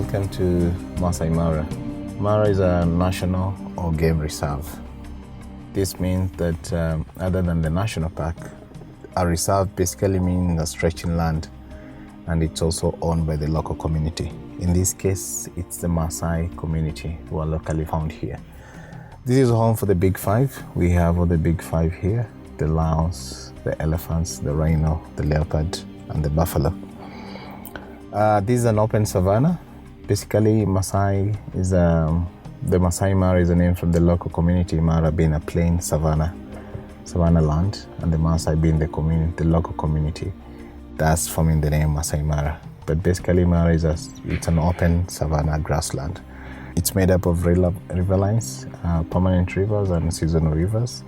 Welcome to Masai Mara. Mara is a national or game reserve. This means that other than the national park, a reserve basically means a stretching land, and it's also owned by the local community. In this case, it's the Maasai community who are locally found here. This is home for the big five. We have all the big five here: the lions, the elephants, the rhino, the leopard, and the buffalo. This is an open savanna. Basically, Maasai is the Masai Mara is a name from the local community, Mara being a plain savanna land, and the Maasai being the local community. That's forming the name Masai Mara. But basically, Mara it's an open savanna grassland. It's made up of riverlines, permanent rivers and seasonal rivers,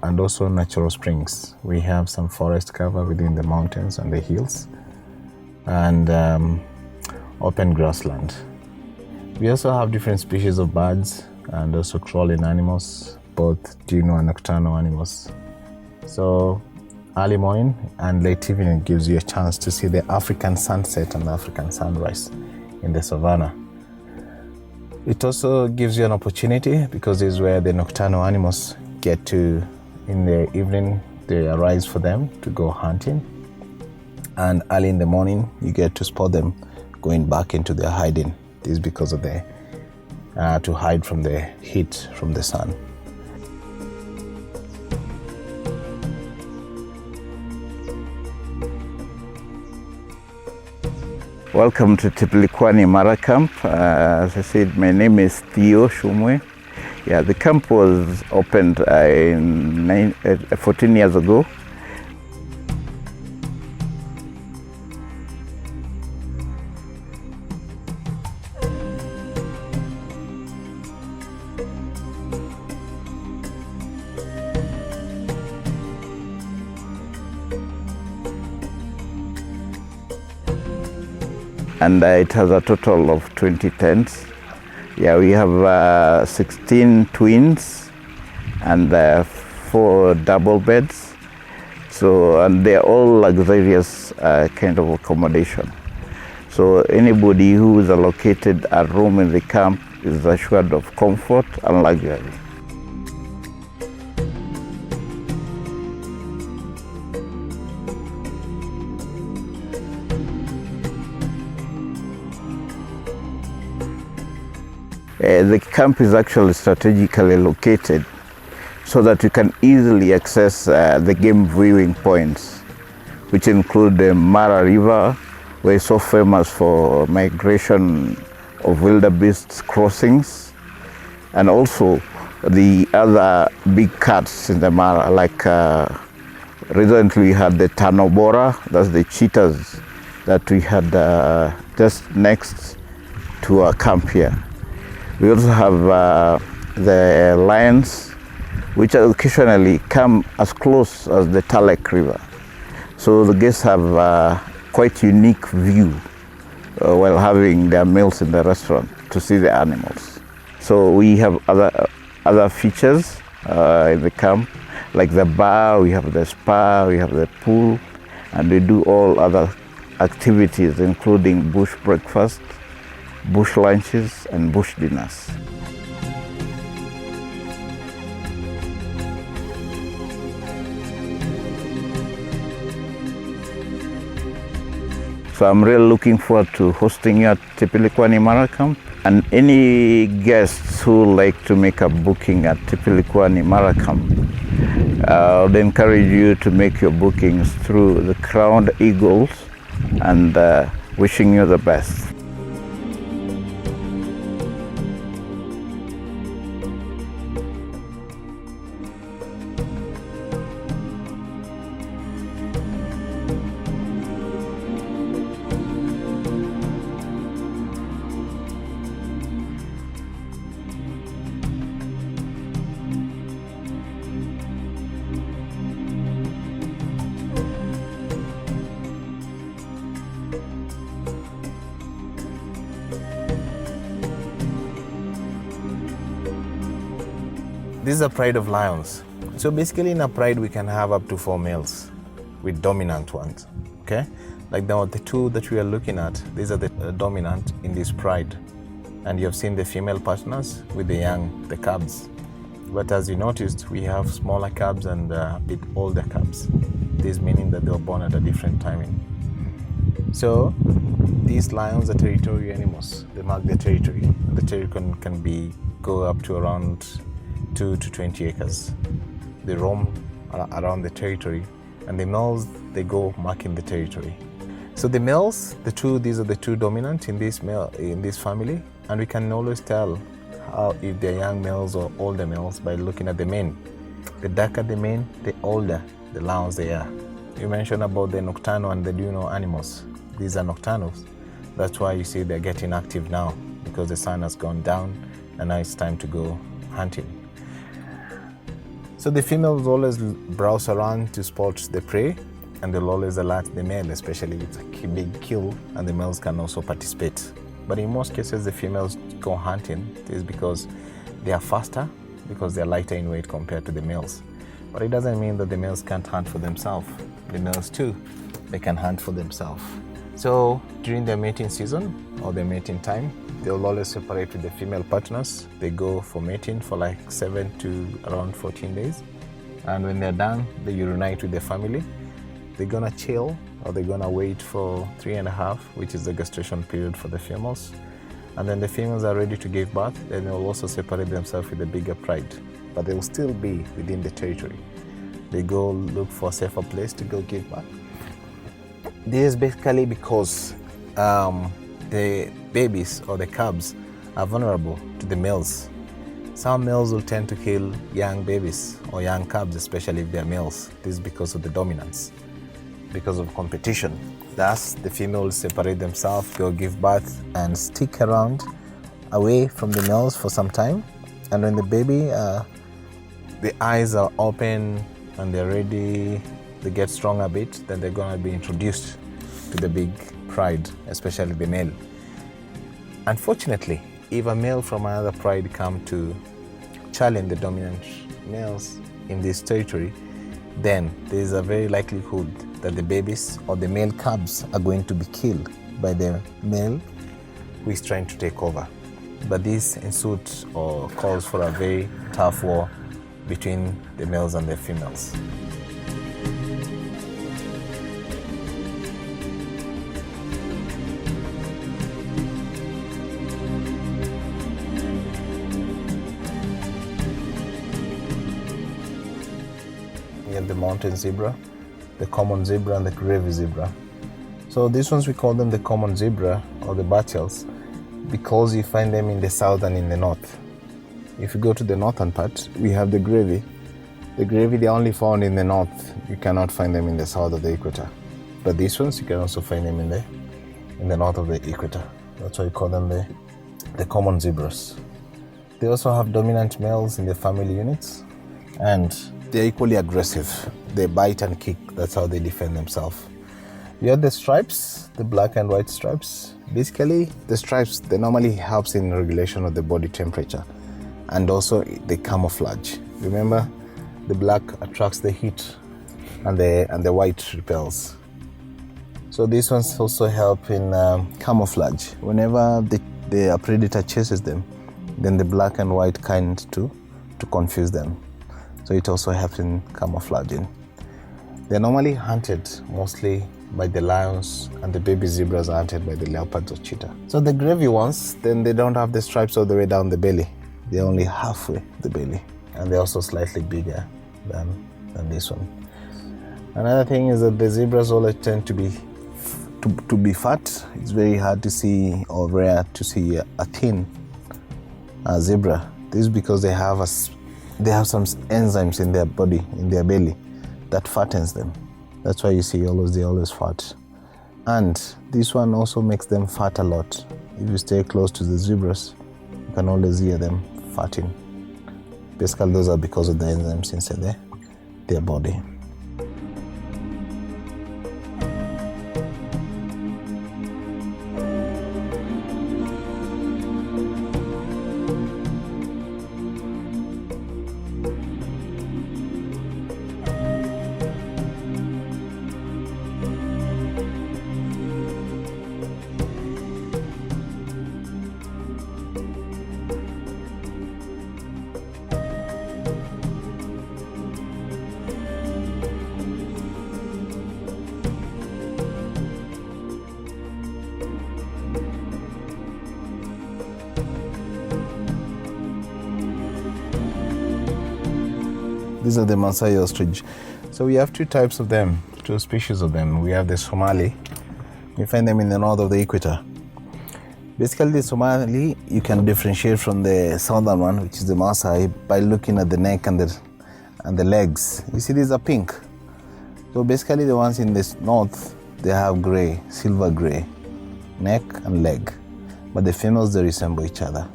and also natural springs. We have some forest cover within the mountains and the hills, and open grassland. We also have different species of birds and also crawling animals, both diurnal and nocturnal animals. So early morning and late evening gives you a chance to see the African sunset and the African sunrise in the savannah. It also gives you an opportunity, because this is where the nocturnal animals get to, in the evening, they arise for them to go hunting. And early in the morning, you get to spot them going back into their hiding. This is because of to hide from the heat from the sun. Welcome to Tipilikwani Mara Camp. As I said, my name is Theo Shumwe. Yeah, the camp was opened 14 years ago. And it has a total of 20 tents. Yeah, we have 16 twins and 4 double beds. So, and they're all luxurious kind of accommodation. So anybody who is allocated a room in the camp is assured of comfort and luxury. The camp is actually strategically located so that you can easily access the game viewing points, which include the Mara River, where it's so famous for migration of wildebeest crossings, and also the other big cats in the Mara, like recently we had the Tanobora, that's the cheetahs that we had just next to our camp here. We also have the lions, which occasionally come as close as the Talek River. So the guests have quite unique view while having their meals in the restaurant to see the animals. So we have other features in the camp, like the bar, we have the spa, we have the pool, and we do all other activities, including bush breakfast, bush lunches, and bush dinners. So I'm really looking forward to hosting you at Tipilikwani Mara Camp. And any guests who like to make a booking at Tipilikwani Mara Camp, I would encourage you to make your bookings through the Crowned Eagles, and wishing you the best. This is a pride of lions. So basically in a pride we can have up to 4 males with dominant ones, okay? Like the two that we are looking at, these are the dominant in this pride. And you have seen the female partners with the young, the cubs. But as you noticed, we have smaller cubs and a bit older cubs. This meaning that they were born at a different timing. So these lions are territorial animals. They mark the territory. The territory can go up to around 2 to 20 acres. They roam around the territory, and the males, they go marking the territory. So the males, these are the two dominant in this family, and we can always tell if they're young males or older males by looking at the mane. The darker the mane, the older the lions they are. You mentioned about the nocturnal and the diurnal animals. These are nocturnals. That's why you see they're getting active now, because the sun has gone down and now it's time to go hunting. So the females always browse around to spot the prey, and they'll always alert the male, especially with a big kill, and the males can also participate. But in most cases, the females go hunting. This is because they are faster, because they're lighter in weight compared to the males. But it doesn't mean that the males can't hunt for themselves. The males too, they can hunt for themselves. So during their mating season or their mating time, they'll always separate with the female partners. They go for mating for like 7 to around 14 days. And when they're done, they reunite with their family. They're gonna chill, or they're gonna wait for 3.5, which is the gestation period for the females. And then the females are ready to give birth. Then they'll also separate themselves with a bigger pride, but they will still be within the territory. They go look for a safer place to go give birth. This is basically because the babies or the cubs are vulnerable to the males. Some males will tend to kill young babies or young cubs, especially if they're males. This is because of the dominance, because of competition. Thus, the females separate themselves, go give birth, and stick around away from the males for some time. And when the baby, the eyes are open and they're ready, they get strong a bit, then they're going to be introduced to the big pride, especially the male. Unfortunately, if a male from another pride come to challenge the dominant males in this territory, then there is a very likelihood that the babies or the male cubs are going to be killed by the male who is trying to take over. But this ensues or calls for a very tough war between the males and the females. We have the mountain zebra, the common zebra, and the Great zebra. So these ones we call them the common zebra or the battles because you find them in the south and in the north. If you go to the northern part, we have the gravy. The gravy, they're only found in the north. You cannot find them in the south of the equator. But these ones, you can also find them in the north of the equator. That's why we call them the common zebras. They also have dominant males in the family units, and they're equally aggressive. They bite and kick. That's how they defend themselves. You have the stripes, the black and white stripes. Basically, the stripes, they normally helps in regulation of the body temperature, and also the camouflage. Remember, the black attracts the heat and the white repels. So these ones also help in camouflage. Whenever the predator chases them, then the black and white kind to confuse them. So it also helps in camouflaging. They're normally hunted mostly by the lions, and the baby zebras are hunted by the leopards or cheetah. So the gravy ones, then they don't have the stripes all the way down the belly. They're only halfway the belly, and they're also slightly bigger than this one. Another thing is that the zebras always tend to be fat. It's very hard to see or rare to see a thin zebra. This is because they have some enzymes in their body, in their belly, that fattens them. That's why you see they're always fat. And this one also makes them fat a lot. If you stay close to the zebras, you can always hear them fatting. Basically, those are because of the enzymes inside their body. These are the Masai ostrich. So we have two types of them, two species of them. We have the Somali. You find them in the north of the equator. Basically, the Somali you can differentiate from the southern one, which is the Maasai, by looking at the neck and the legs. You see, these are pink. So basically, the ones in the north, they have gray, silver gray, neck and leg. But the females, they resemble each other.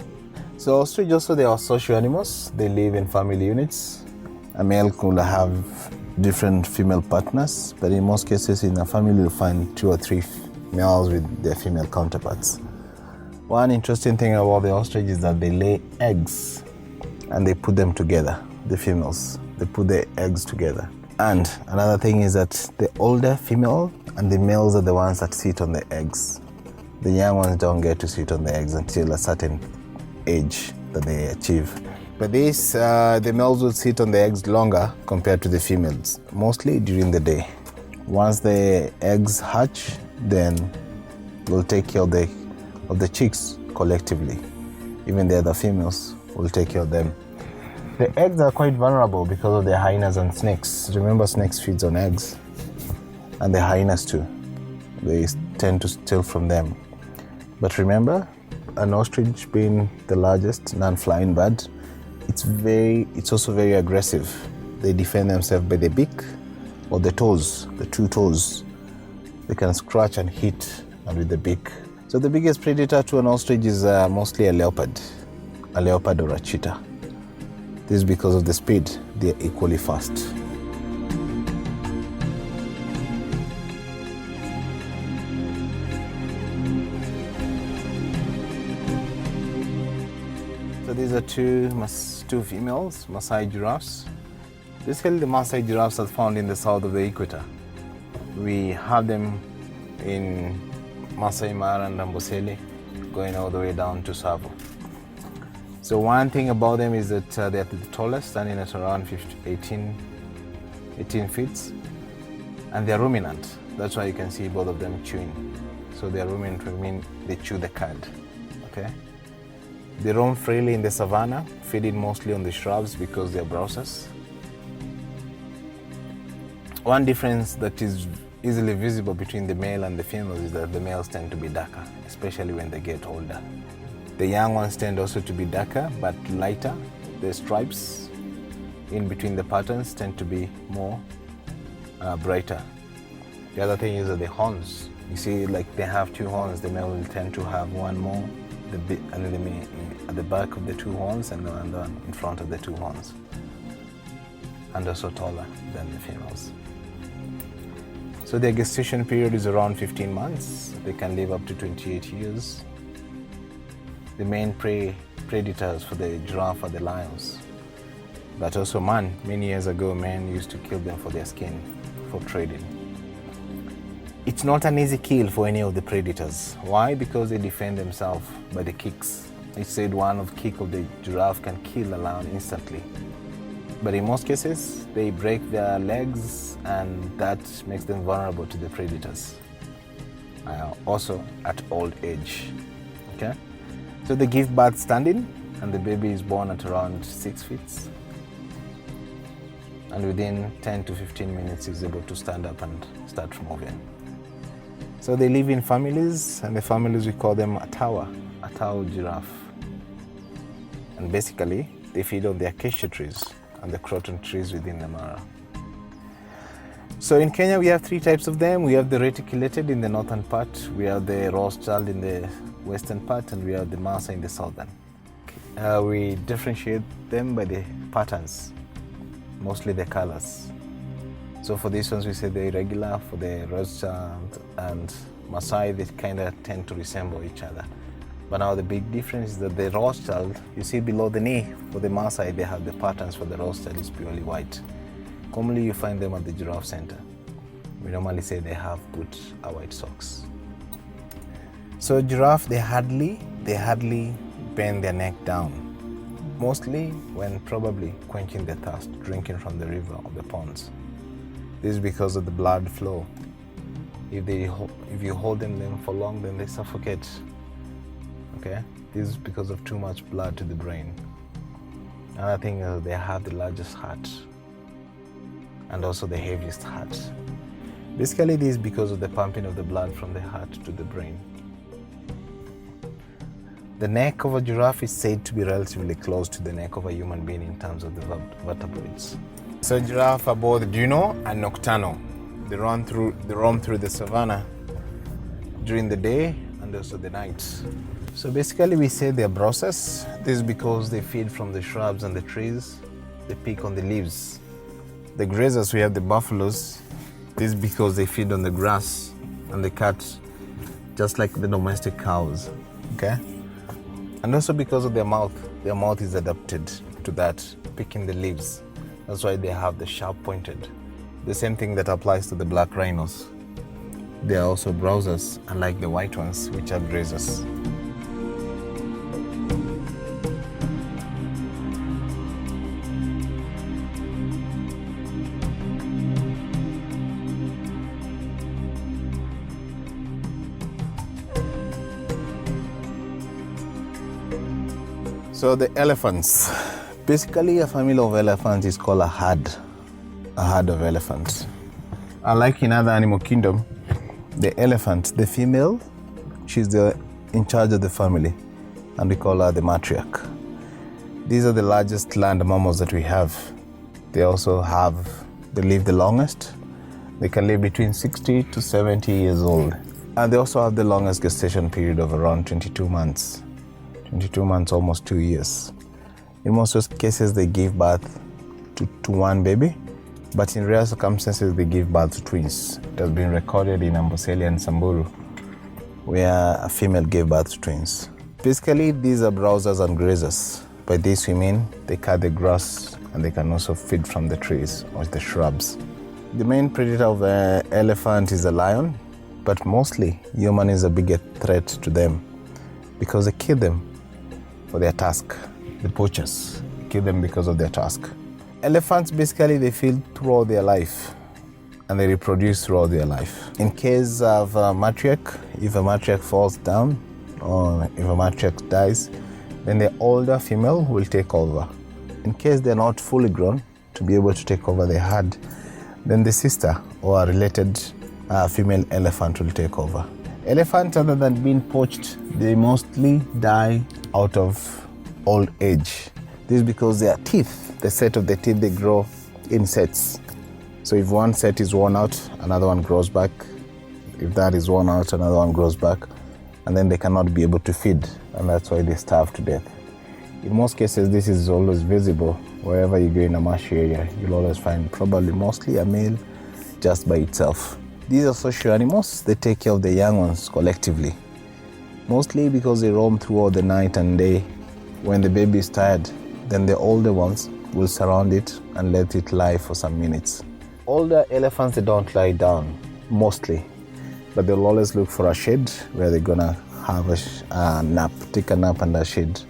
So ostrich also, they are social animals. They live in family units. A male could have different female partners, but in most cases in a family you'll find 2 or 3 males with their female counterparts. One interesting thing about the ostrich is that they lay eggs and they put them together, the females. They put their eggs together. And another thing is that the older female and the males are the ones that sit on the eggs. The young ones don't get to sit on the eggs until a certain age that they achieve. But the males will sit on the eggs longer compared to the females, mostly during the day. Once the eggs hatch, then we'll take care of the chicks collectively. Even the other females will take care of them. The eggs are quite vulnerable because of the hyenas and snakes. Remember, snakes feeds on eggs, and the hyenas too. They tend to steal from them. But remember, an ostrich being the largest non-flying bird, it's also very aggressive. They defend themselves by the beak or the toes, the 2 toes. They can scratch and hit with the beak. So the biggest predator to an ostrich is mostly a leopard or a cheetah. This is because of the speed. They are equally fast. So these are two females, Masai giraffes. Basically, the Masai giraffes are found in the south of the equator. We have them in Masai Mara and Amboseli, going all the way down to Savo. So one thing about them is that they're the tallest, standing at around 18 feet, and they're ruminant. That's why you can see both of them chewing. So they're ruminant, which means they chew the cud. Okay. They roam freely in the savanna, feeding mostly on the shrubs because they're browsers. One difference that is easily visible between the male and the females is that the males tend to be darker, especially when they get older. The young ones tend also to be darker but lighter. The stripes in between the patterns tend to be more brighter. The other thing is that the horns. You see, like they have 2 horns. The male will tend to have one more at the back of the 2 horns and one in front of the 2 horns. And also taller than the females. So their gestation period is around 15 months. They can live up to 28 years. The main predators for the giraffe are the lions. But also many years ago, men used to kill them for their skin, for trading. It's not an easy kill for any of the predators. Why? Because they defend themselves by the kicks. It said one kick of the giraffe can kill a lion instantly. But in most cases, they break their legs and that makes them vulnerable to the predators. Also at old age. Okay? So they give birth standing and the baby is born at around 6 feet. And within 10 to 15 minutes is able to stand up and start moving. So they live in families, and the families we call them a tower giraffe. And basically, they feed on the acacia trees and the croton trees within the Mara. So in Kenya, we have 3 types of them. We have the reticulated in the northern part, we have the Rothschild in the western part, and we have the Maasai in the southern. We differentiate them by the patterns, mostly the colors. So for these ones, we say they're irregular. For the Rothschild and Maasai, they kind of tend to resemble each other. But now the big difference is that the Rothschild, you see below the knee, for the Maasai, they have the patterns. For the Rothschild, it's purely white. Commonly, you find them at the giraffe center. We normally say they have put a white socks. So giraffe, they hardly bend their neck down. Mostly when probably quenching their thirst, drinking from the river or the ponds. This is because of the blood flow. If you hold them for long, then they suffocate. Okay? This is because of too much blood to the brain. Another thing is they have the largest heart and also the heaviest heart. Basically, this is because of the pumping of the blood from the heart to the brain. The neck of a giraffe is said to be relatively close to the neck of a human being in terms of the vertebrates. So giraffes are both diurnal and nocturnal. They roam through the savannah during the day and also the night. So basically we say they're browsers. This is because they feed from the shrubs and the trees. They pick on the leaves. The grazers, we have the buffaloes. This is because they feed on the grass and the cats, just like the domestic cows, okay? And also because of their mouth is adapted to that, picking the leaves. That's why they have the sharp pointed. The same thing that applies to the black rhinos. They are also browsers, unlike the white ones, which are grazers. So the elephants. Basically, a family of elephants is called a herd of elephants. Unlike in other animal kingdom, the elephant, the female, she's in charge of the family, and we call her the matriarch. These are the largest land mammals that we have. They live the longest. They can live between 60 to 70 years old. And they also have the longest gestation period of around 22 months. 22 months, almost 2 years. In most cases, they give birth to one baby, but in rare circumstances, they give birth to twins. It has been recorded in Amboseli and Samburu, where a female gave birth to twins. Basically, these are browsers and grazers. By this we mean they cut the grass and they can also feed from the trees or the shrubs. The main predator of an elephant is a lion, but mostly human is a bigger threat to them because they kill them for their task. The poachers kill them because of their task. Elephants basically they feed throughout their life and they reproduce throughout their life. In case of a matriarch, if a matriarch falls down or if a matriarch dies, then the older female will take over. In case they're not fully grown to be able to take over the herd, then the sister or a related female elephant will take over. Elephants, other than being poached, they mostly die out of old age. This is because their teeth, the set of the teeth, they grow in sets. So if one set is worn out, another one grows back. If that is worn out, another one grows back. And then they cannot be able to feed, and that's why they starve to death. In most cases, this is always visible. Wherever you go in a marshy area, you'll always find probably mostly a male just by itself. These are social animals. They take care of the young ones collectively, mostly because they roam throughout the night and day. When the baby is tired, then the older ones will surround it and let it lie for some minutes. Older elephants, they don't lie down, mostly, but they'll always look for a shade where they're gonna have a nap, take a nap under a shade.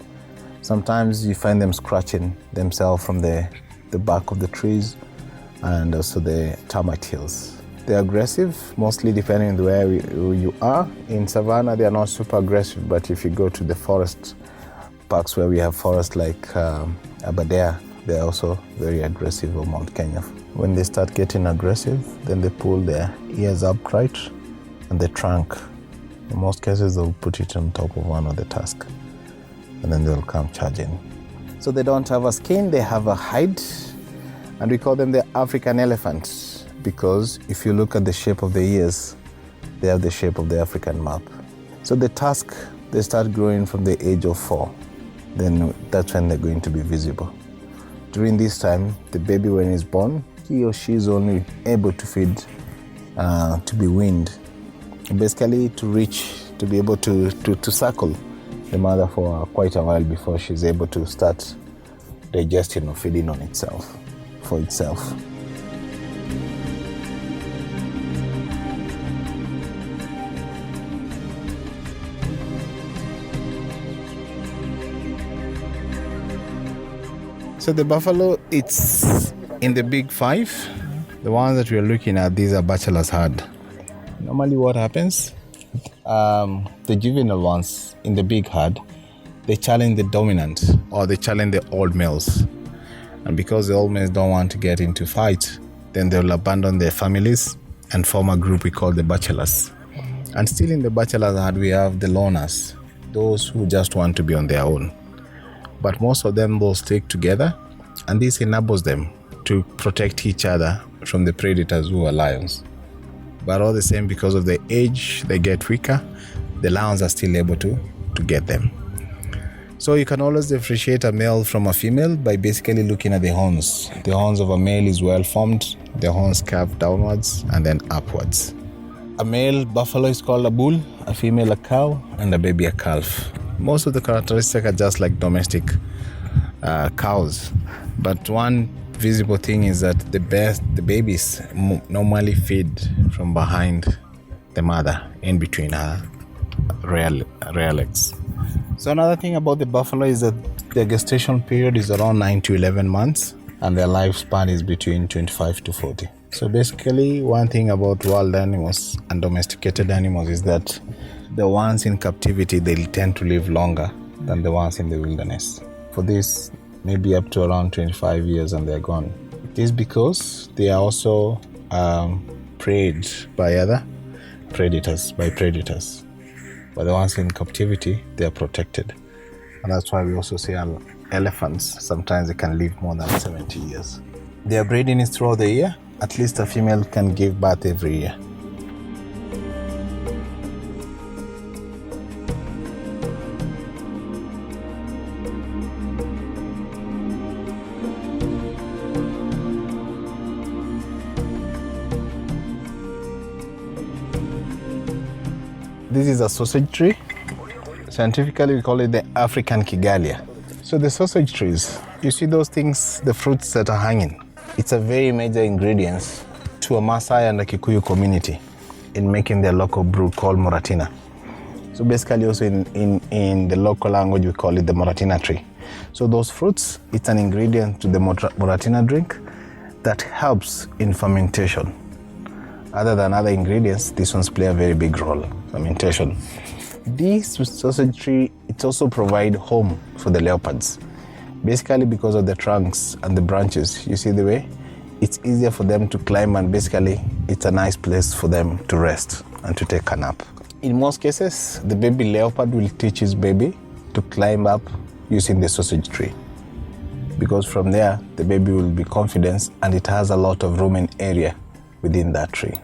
Sometimes you find them scratching themselves from the back of the trees and also the termite hills. They're aggressive, mostly depending on where you are. In savannah, they are not super aggressive, but if you go to the forest parks where we have forests like Aberdare, they're also very aggressive, or Mount Kenya. When they start getting aggressive, then they pull their ears upright and the trunk. In most cases, they'll put it on top of one of the tusk, and then they'll come charging. So they don't have a skin, they have a hide, and we call them the African elephants because if you look at the shape of the ears, they have the shape of the African map. So the tusk, they start growing from the age of 4. Then that's when they're going to be visible. During this time, the baby, when he's born, he or she is only able to feed, to be weaned, basically to be able to suckle the mother for quite a while before she's able to start digesting or feeding on itself, for itself. So the buffalo, it's in the big 5. The ones that we're looking at, these are bachelor's herd. Normally what happens, the juvenile ones in the big herd, they challenge the dominant or they challenge the old males. And because the old males don't want to get into fights, then they'll abandon their families and form a group we call the bachelors. And still in the bachelors herd, we have the loners, those who just want to be on their own. But most of them will stick together, and this enables them to protect each other from the predators who are lions. But all the same, because of their age, they get weaker, the lions are still able to get them. So you can always differentiate a male from a female by basically looking at the horns. The horns of a male is well formed, the horns curve downwards and then upwards. A male buffalo is called a bull, a female a cow, and a baby a calf. Most of the characteristics are just like domestic cows, but one visible thing is that the babies normally feed from behind the mother, in between her rear legs. So another thing about the buffalo is that their gestation period is around 9 to 11 months, and their lifespan is between 25 to 40. So basically, one thing about wild animals and domesticated animals is that the ones in captivity, they tend to live longer than the ones in the wilderness. For this, maybe up to around 25 years and they're gone. It is because they are also preyed by other predators, But the ones in captivity, they are protected. And that's why we also see elephants, sometimes they can live more than 70 years. Their breeding is throughout the year. At least a female can give birth every year. This is a sausage tree. Scientifically, we call it the African Kigalia. So the sausage trees, you see those things, the fruits that are hanging. It's a very major ingredient to a Maasai and a Kikuyu community in making their local brew called Moratina. So basically also in the local language, we call it the Moratina tree. So those fruits, it's an ingredient to the Moratina drink that helps in fermentation. Other than other ingredients, these ones play a very big role, fermentation. This sausage tree, it also provides home for the leopards. Basically because of the trunks and the branches, you see the way? It's easier for them to climb, and basically it's a nice place for them to rest and to take a nap. In most cases, the baby leopard will teach his baby to climb up using the sausage tree. Because from there, the baby will be confident and it has a lot of room and area within that tree.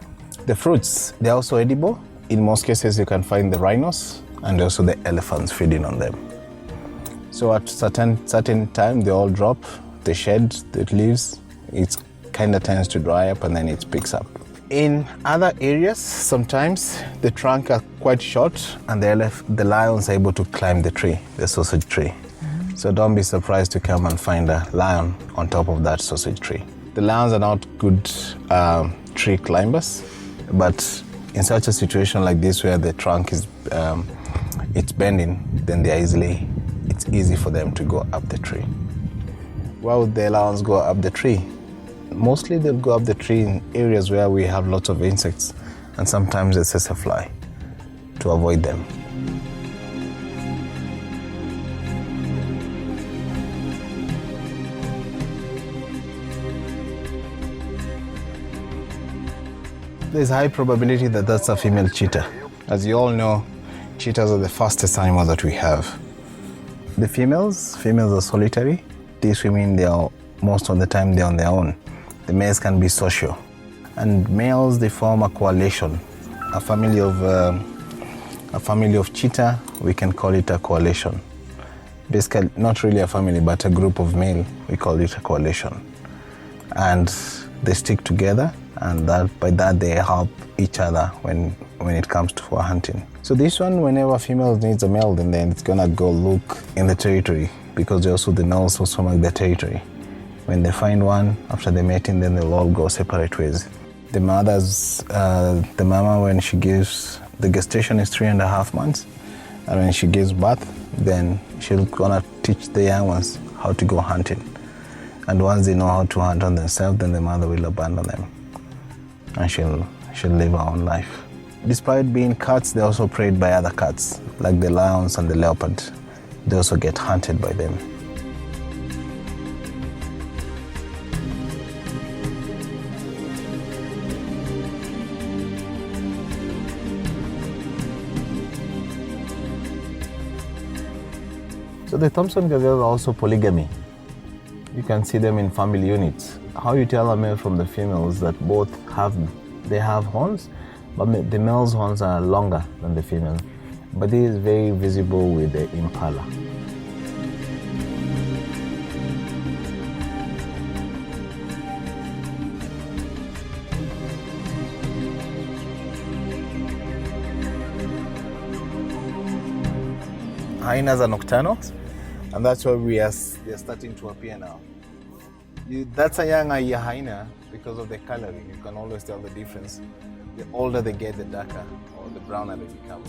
The fruits, they're also edible. In most cases, you can find the rhinos and also the elephants feeding on them. So at certain time, they all drop, they shed the leaves, it kind of tends to dry up and then it picks up. In other areas, sometimes the trunk are quite short and the lions are able to climb the tree, the sausage tree. So don't be surprised to come and find a lion on top of that sausage tree. The lions are not good tree climbers, but in such a situation like this where the trunk is it's bending, then it's easy for them to go up the tree. Why would the lions go up the tree? Mostly they'll go up the tree in areas where we have lots of insects, and sometimes it's a fly to avoid them. There's high probability that that's a female cheetah. As you all know, cheetahs are the fastest animals that we have. The females are solitary. These women, most of the time they're on their own. The males can be social. And males, they form a coalition. A family of cheetah, we can call it a coalition. Basically, not really a family, but a group of male, we call it a coalition. And they stick together, and by that they help each other when it comes to for hunting. So this one, whenever a female needs a male, then it's gonna go look in the territory, because the males also mark the territory. When they find one, after the mating, then they'll all go separate ways. The mama, when she gives, the gestation is 3.5 months, and when she gives birth, then she's gonna teach the young ones how to go hunting. And once they know how to hunt on themselves, then the mother will abandon them, and she'll live her own life. Despite being cats, they're also preyed by other cats, like the lions and the leopard. They also get hunted by them. So the Thomson Gazelle are also polygamy. You can see them in family units. How you tell a male from the female is that both have horns, but the male's horns are longer than the female. But this is very visible with the impala. Hyenas are nocturnal, and that's why they're starting to appear now. That's a young hyena because of the coloring. You can always tell the difference. The older they get, the darker or the browner they become.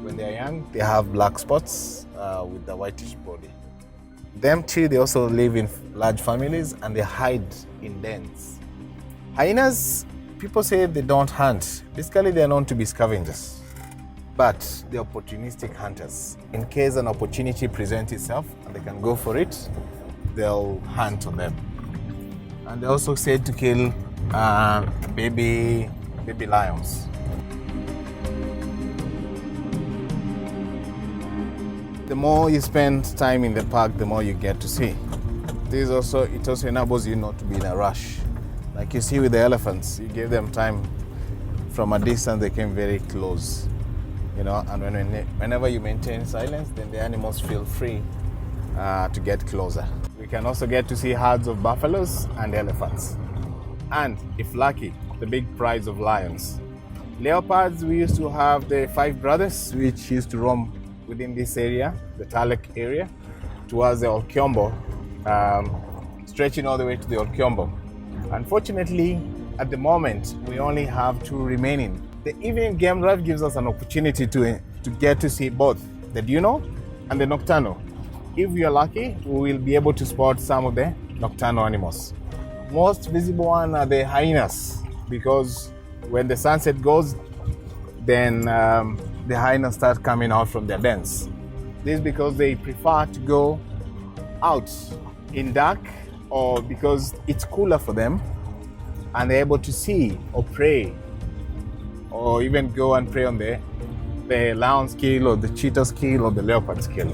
When they're young, they have black spots with the whitish body. Them too, they also live in large families and they hide in dens. Hyenas, people say they don't hunt. Basically, they're known to be scavengers. But they're opportunistic hunters. In case an opportunity presents itself and they can go for it, they'll hunt on them. And they're also said to kill baby lions. The more you spend time in the park, the more you get to see. It also enables you not to be in a rush. Like you see with the elephants, you give them time. From a distance, they came very close. And whenever you maintain silence, then the animals feel free to get closer. We can also get to see herds of buffaloes and elephants. And, if lucky, the big prize of lions. Leopards, we used to have the 5 brothers, which used to roam within this area, the Talek area, towards the Olkiombo, stretching all the way to the Olkiombo. Unfortunately, at the moment, we only have 2 remaining. The evening game drive gives us an opportunity to get to see both the diurnal and the nocturnal. If we are lucky, we will be able to spot some of the nocturnal animals. Most visible one are the hyenas, because when the sunset goes, then the hyenas start coming out from their dens. This is because they prefer to go out in dark, or because it's cooler for them and they're able to see or prey, or even go and prey on the lion's kill or the cheetah's kill or the leopard's kill.